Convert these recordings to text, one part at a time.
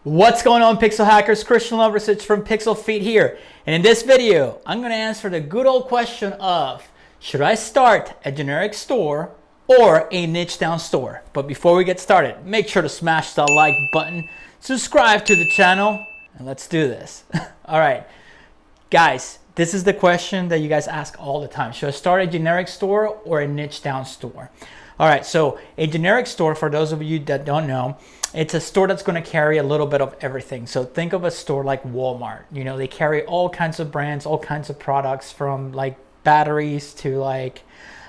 What's going on, Pixel Hackers? Christian Lovrecich from PixlFeed here. And in this video, I'm going to answer the good old question of, should I start a generic store or a niche down store? But before we get started, make sure to smash the like button, subscribe to the channel, and let's do this. All right, guys, this is the question that you guys ask all the time. Should I start a generic store or a niche down store? All right, so a generic store, for those of you that don't know, it's a store that's going to carry a little bit of everything. So think of a store like Walmart. You know, they carry all kinds of brands, all kinds of products, from like batteries to like,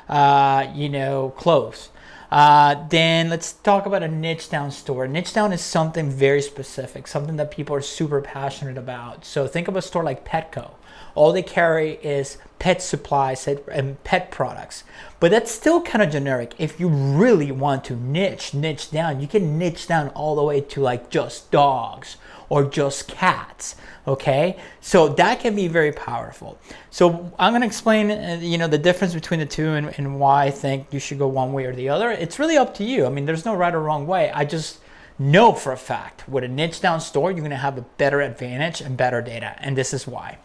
clothes. Then let's talk about a niche down store. Niche down is something very specific, something that people are super passionate about. So think of a store like Petco. All they carry is pet supplies and pet products. But that's still kind of generic. If you really want to niche down, you can niche down all the way to like just dogs or just cats, okay? So that can be very powerful. So I'm gonna explain the difference between the two and why I think you should go one way or the other. It's really up to you. I mean, there's no right or wrong way. I just know for a fact with a niche down store, you're gonna have a better advantage and better data, and this is why.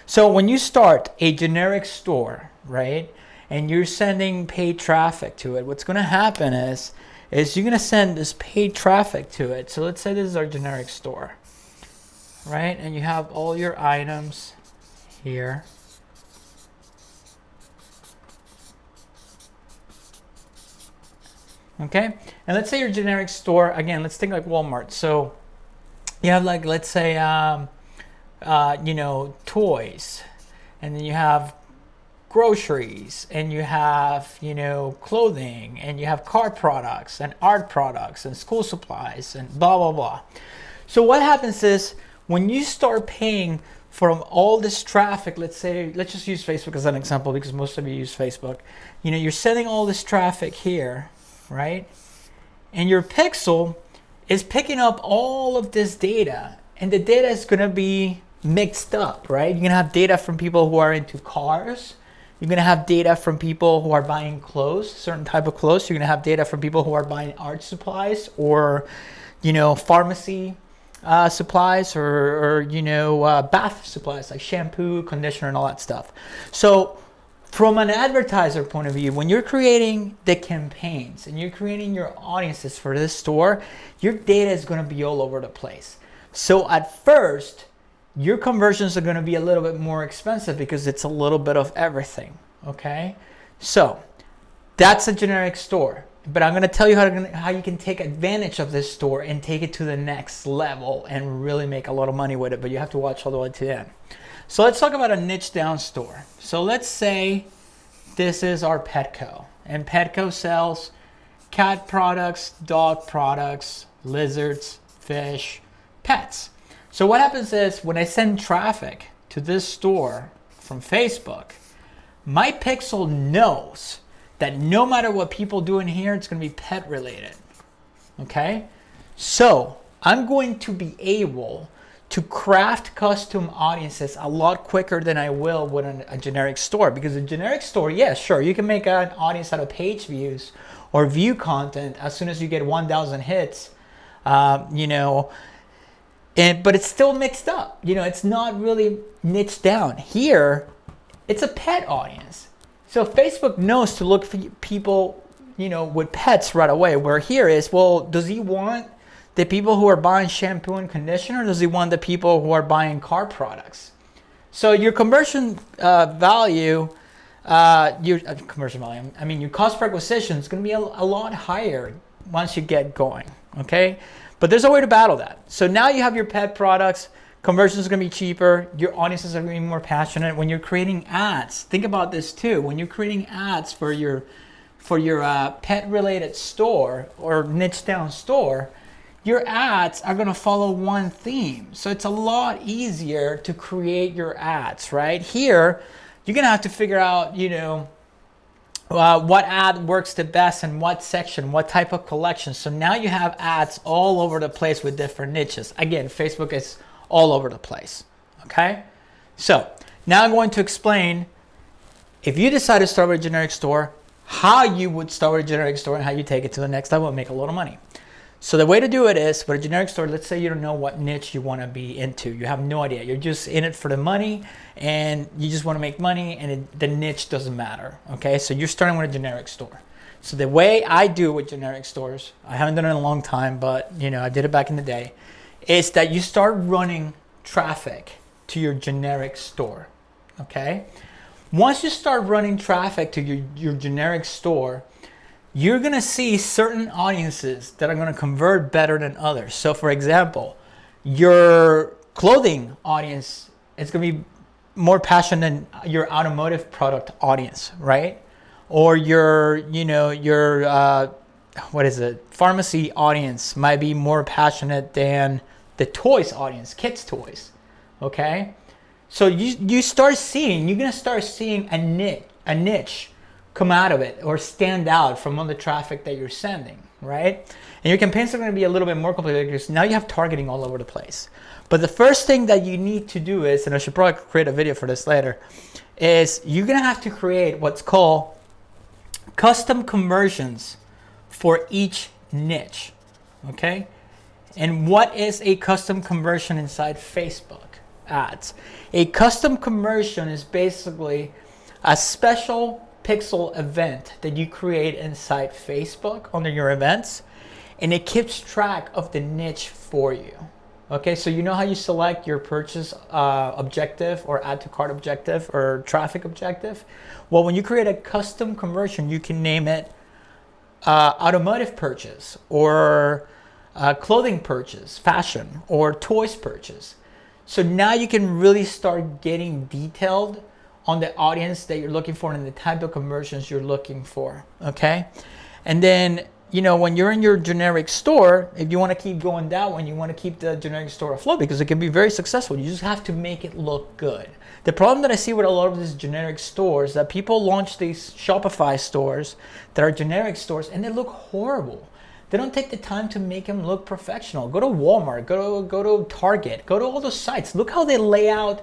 So when you start a generic store, right, and you're sending paid traffic to it, what's going to happen is you're going to send this paid traffic to it. So let's say this is our generic store, right, and you have all your items here. Okay, and let's say your generic store, again, let's think like Walmart. So you have like, let's say, toys, and then you have groceries, and you have, clothing, and you have car products and art products and school supplies and blah, blah, blah. So what happens is when you start paying from all this traffic, let's just use Facebook as an example because most of you use Facebook. You're sending all this traffic here, right? And your Pixel is picking up all of this data, and the data is going to be mixed up, right? You're gonna have data from people who are into cars. You're gonna have data from people who are buying clothes, certain type of clothes. You're gonna have data from people who are buying art supplies or, pharmacy supplies or bath supplies like shampoo, conditioner, and all that stuff. So from an advertiser point of view, when you're creating the campaigns and you're creating your audiences for this store, your data is gonna be all over the place. So at first, your conversions are going to be a little bit more expensive because it's a little bit of everything, okay? So that's a generic store, but I'm going to tell you how you can take advantage of this store and take it to the next level and really make a lot of money with it, but you have to watch all the way to the end. So let's talk about a niche down store. So let's say this is our Petco, and Petco sells cat products, dog products, lizards, fish, pets. So what happens is when I send traffic to this store from Facebook, my Pixel knows that no matter what people do in here, it's going to be pet related. Okay? So I'm going to be able to craft custom audiences a lot quicker than I will with a generic store. Because a generic store, yeah, sure, you can make an audience out of page views or view content as soon as you get 1,000 hits, but it's still mixed up. It's not really niched down. Here, it's a pet audience. So Facebook knows to look for people, with pets right away. Where here is, well, does he want the people who are buying shampoo and conditioner, or does he want the people who are buying car products? So your conversion value, your cost per acquisition is going to be a lot higher once you get going, okay? But there's a way to battle that. So now you have your pet products, conversion is going to be cheaper, your audiences are going to be more passionate. When you're creating ads, think about this too. When you're creating ads for your pet related store or niche down store, your ads are going to follow one theme. So it's a lot easier to create your ads, right? Here, you're going to have to figure out, what ad works the best in what section, what type of collection. So now you have ads all over the place with different niches. Again, Facebook is all over the place, okay? So now I'm going to explain, if you decide to start with a generic store, how you would start with a generic store and how you take it to the next level and make a lot of money. So the way to do it is with a generic store, let's say you don't know what niche you want to be into. You have no idea. You're just in it for the money and you just want to make money, and the niche doesn't matter. Okay, so you're starting with a generic store. So the way I do it with generic stores, I haven't done it in a long time, but I did it back in the day, is that you start running traffic to your generic store. Okay, once you start running traffic to your generic store, you're gonna see certain audiences that are gonna convert better than others. So for example, your clothing audience is gonna be more passionate than your automotive product audience, right? Or your pharmacy audience might be more passionate than the toys audience, kids toys, okay? So you're gonna start seeing a niche come out of it or stand out from all the traffic that you're sending, right? And your campaigns are going to be a little bit more complicated because now you have targeting all over the place. But the first thing that you need to do is, and I should probably create a video for this later, is you're going to have to create what's called custom conversions for each niche, okay? And what is a custom conversion inside Facebook ads? A custom conversion is basically a special pixel event that you create inside Facebook under your events, and it keeps track of the niche for you. Okay, so you know how you select your purchase objective or add to cart objective or traffic objective? Well, when you create a custom conversion, you can name it automotive purchase or clothing purchase, fashion, or toys purchase. So now you can really start getting detailed on the audience that you're looking for and the type of conversions you're looking for, okay? And then, when you're in your generic store, if you want to keep going that way, you want to keep the generic store afloat because it can be very successful. You just have to make it look good. The problem that I see with a lot of these generic stores that people launch these Shopify stores that are generic stores and they look horrible. They don't take the time to make them look professional. Go to Walmart, go to Target, go to all those sites. Look how they lay out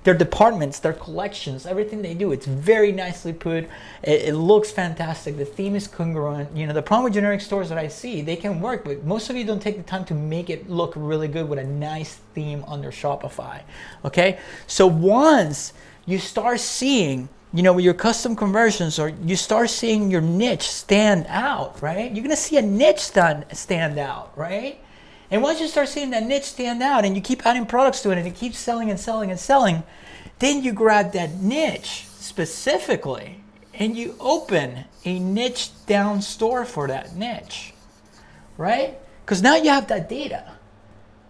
their departments, their collections, everything they do. It's very nicely put. It looks fantastic. The theme is congruent. The problem with generic stores that I see, they can work, but most of you don't take the time to make it look really good with a nice theme under Shopify. Okay? So once you start seeing, with your custom conversions, or you start seeing your niche stand out, right? You're gonna see a niche stand out, right? And once you start seeing that niche stand out and you keep adding products to it and it keeps selling and selling and selling, then you grab that niche specifically and you open a niche down store for that niche, right? Because now you have that data,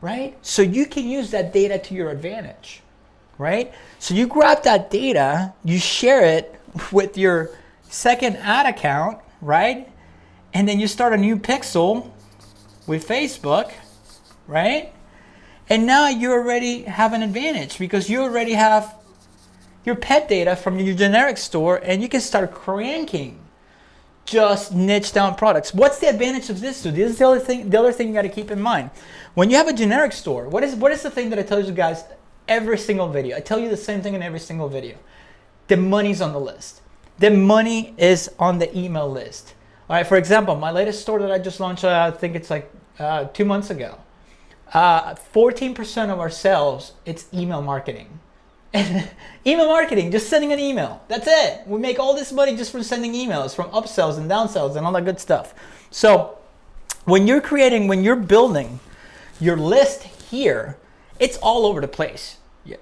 right? So you can use that data to your advantage, right? So you grab that data, you share it with your second ad account, right? And then you start a new pixel with Facebook, right? And now you already have an advantage because you already have your pet data from your generic store and you can start cranking just niche down products. What's the advantage of this? So this is the other thing you got to keep in mind. When you have a generic store, what is the thing that I tell you guys every single video? I tell you the same thing in every single video. The money's on the list. The money is on the email list. All right, for example, my latest store that I just launched, I think it's like 2 months ago. 14% of our sales, it's email marketing. Email marketing, just sending an email. That's it. We make all this money just from sending emails, from upsells and downsells and all that good stuff. So when you're building your list here, it's all over the place. Yeah.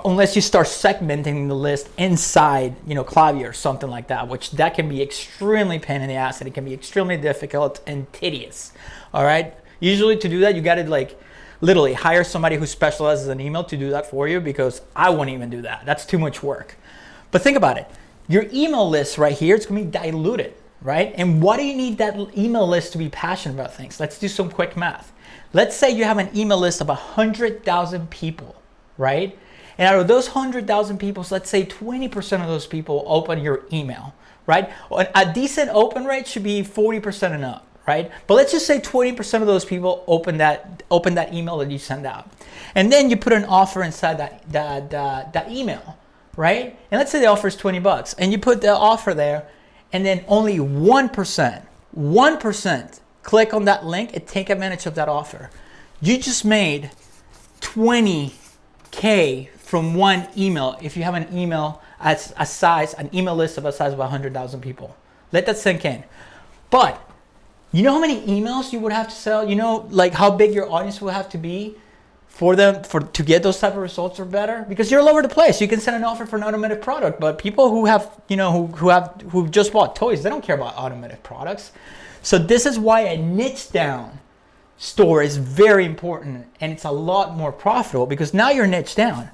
Unless you start segmenting the list inside, Klaviyo or something like that, which that can be extremely pain in the ass and it can be extremely difficult and tedious. All right. Usually to do that, you got to literally hire somebody who specializes in email to do that for you because I won't even do that. That's too much work. But think about it. Your email list right here, it's going to be diluted, right? And why do you need that email list to be passionate about things? Let's do some quick math. Let's say you have an email list of 100,000 people, right? And out of those 100,000 people, let's say 20% of those people open your email, right? A decent open rate should be 40% and up, right? But let's just say 20% of those people open that email that you send out. And then you put an offer inside that email, right? And let's say the offer is $20 and you put the offer there and then only 1% click on that link and take advantage of that offer. You just made 20K from one email if you have an email an email list of a size of 100,000 people. Let that sink in. But you know how many emails you would have to sell? You know, like how big your audience will have to be to get those type of results or better? Because you're all over the place. You can send an offer for an automotive product, but people who have, who just bought toys, they don't care about automotive products. So this is why a niche down store is very important, and it's a lot more profitable because now you're niche down.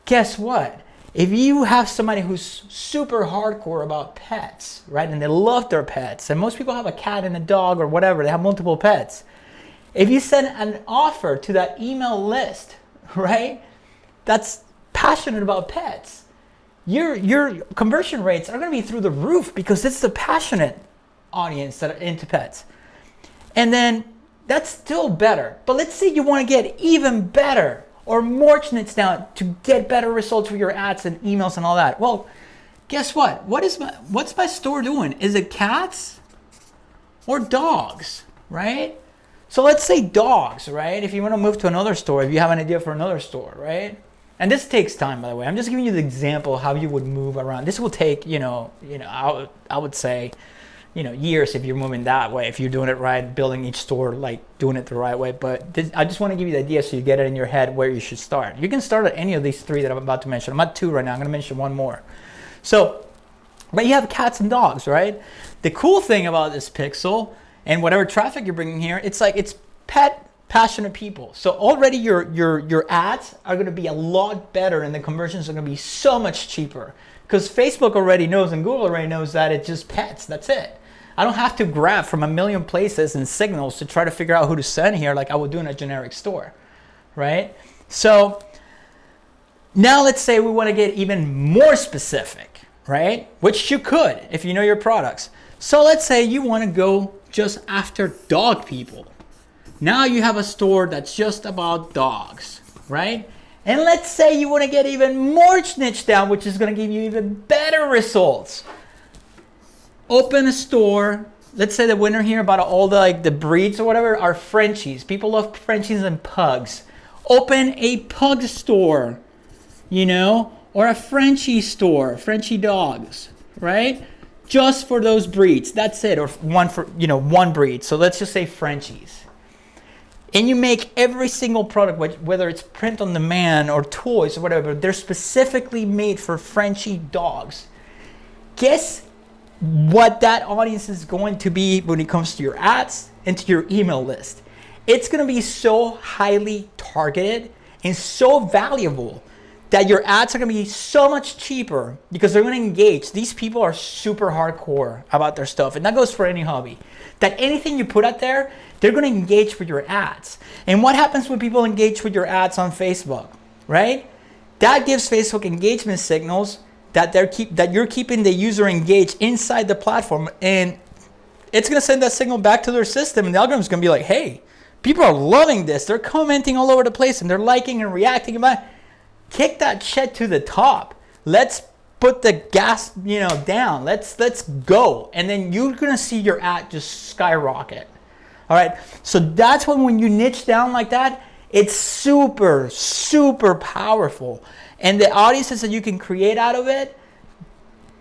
Guess what? If you have somebody who's super hardcore about pets, right, and they love their pets, and most people have a cat and a dog or whatever, they have multiple pets. If you send an offer to that email list, right, that's passionate about pets, your conversion rates are going to be through the roof because it's the passionate audience that are into pets. And then that's still better. But let's say you want to get even better or more niche down to get better results with your ads and emails and all that. Well, guess what? What's my store doing? Is it cats or dogs, right? So let's say dogs, right? If you want to move to another store, if you have an idea for another store, right? And this takes time, by the way. I'm just giving you the example of how you would move around. This will take, I would say, years if you're moving that way, if you're doing it right, building each store, like doing it the right way. But I just want to give you the idea so you get it in your head where you should start. You can start at any of these three that I'm about to mention. I'm at 2 right now. I'm going to mention one more. So, but you have cats and dogs, right? The cool thing about this pixel and whatever traffic you're bringing here, it's pet passionate people. So already your ads are going to be a lot better and the conversions are going to be so much cheaper because Facebook already knows and Google already knows that it's just pets. That's it. I don't have to grab from a million places and signals to try to figure out who to send here like I would do in a generic store, right? So now let's say we want to get even more specific, right? Which you could if you know your products. So let's say you want to go just after dog people. Now you have a store that's just about dogs, right? And let's say you want to get even more niche down, which is going to give you even better results. Open a store. Let's say the winner here about all the breeds or whatever are Frenchies. People love Frenchies and pugs. Open a pug store, or a Frenchie store, Frenchie dogs, right? Just for those breeds. That's it. Or one breed. So let's just say Frenchies. And you make every single product, whether it's print on demand or toys or whatever, they're specifically made for Frenchie dogs. Guess what that audience is going to be when it comes to your ads and to your email list. It's going to be so highly targeted and so valuable that your ads are going to be so much cheaper because they're going to engage. These people are super hardcore about their stuff, and that goes for any hobby. That anything you put out there, they're going to engage with your ads. And what happens when people engage with your ads on Facebook, right? That gives Facebook engagement signals that you're keeping the user engaged inside the platform, and it's going to send that signal back to their system, and the algorithm is going to be like, hey, people are loving this. They're commenting all over the place, and they're liking and reacting. Kick that shit to the top. Let's put the gas, down. Let's go. And then you're going to see your ad just skyrocket. All right. So that's when you niche down like that, it's super, super powerful. And the audiences that you can create out of it,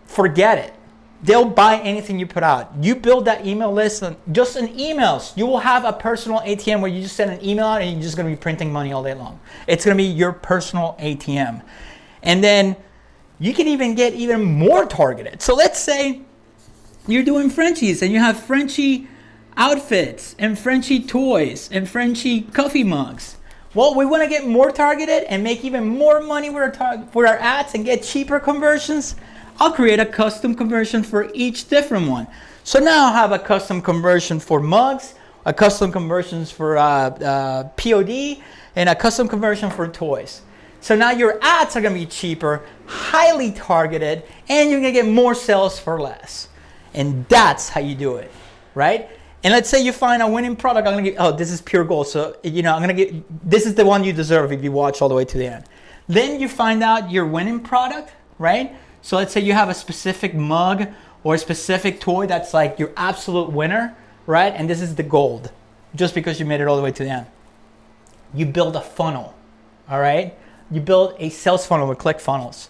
forget it. They'll buy anything you put out. You build that email list just in emails. You will have a personal ATM where you just send an email out and you're just going to be printing money all day long. It's going to be your personal ATM. And then you can even get even more targeted. So let's say you're doing Frenchies and you have Frenchie outfits and Frenchie toys and Frenchie coffee mugs. Well, we want to get more targeted and make even more money with our ads and get cheaper conversions. I'll create a custom conversion for each different one. So now I'll have a custom conversion for mugs, a custom conversions for POD, and a custom conversion for toys. So now your ads are going to be cheaper, highly targeted, and you're going to get more sales for less. And that's how you do it, right? And let's say you find a winning product. I'm going to give, this is pure gold. So, I'm going to get, this is the one you deserve if you watch all the way to the end. Then you find out your winning product, right? So let's say you have a specific mug or a specific toy that's like your absolute winner, right? And this is the gold, just because you made it all the way to the end. You build a funnel, all right? You build a sales funnel with ClickFunnels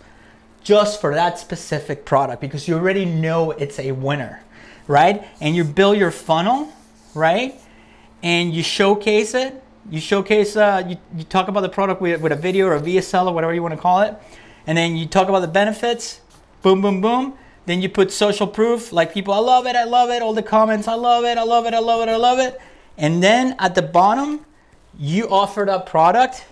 just for that specific product because you already know it's a winner, right? And you build your funnel, right? And you showcase it. You talk about the product with a video or a VSL or whatever you want to call it. And then you talk about the benefits, boom, boom, boom. Then you put social proof, like people, I love it, all the comments, I love it, I love it, I love it, I love it. And then at the bottom, you offer that product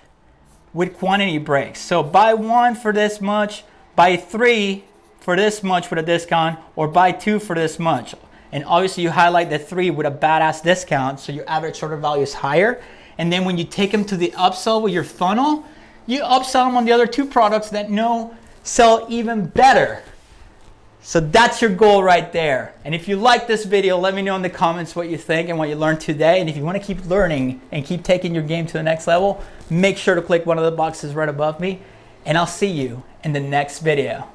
with quantity breaks. So buy 1 for this much, buy 3 for this much with a discount, or buy 2 for this much. And obviously you highlight the 3 with a badass discount, so your average order value is higher. And then when you take them to the upsell with your funnel, you upsell them on the other 2 products that sell even better. So that's your goal right there. And if you like this video, let me know in the comments what you think and what you learned today. And if you want to keep learning and keep taking your game to the next level, make sure to click one of the boxes right above me. And I'll see you in the next video.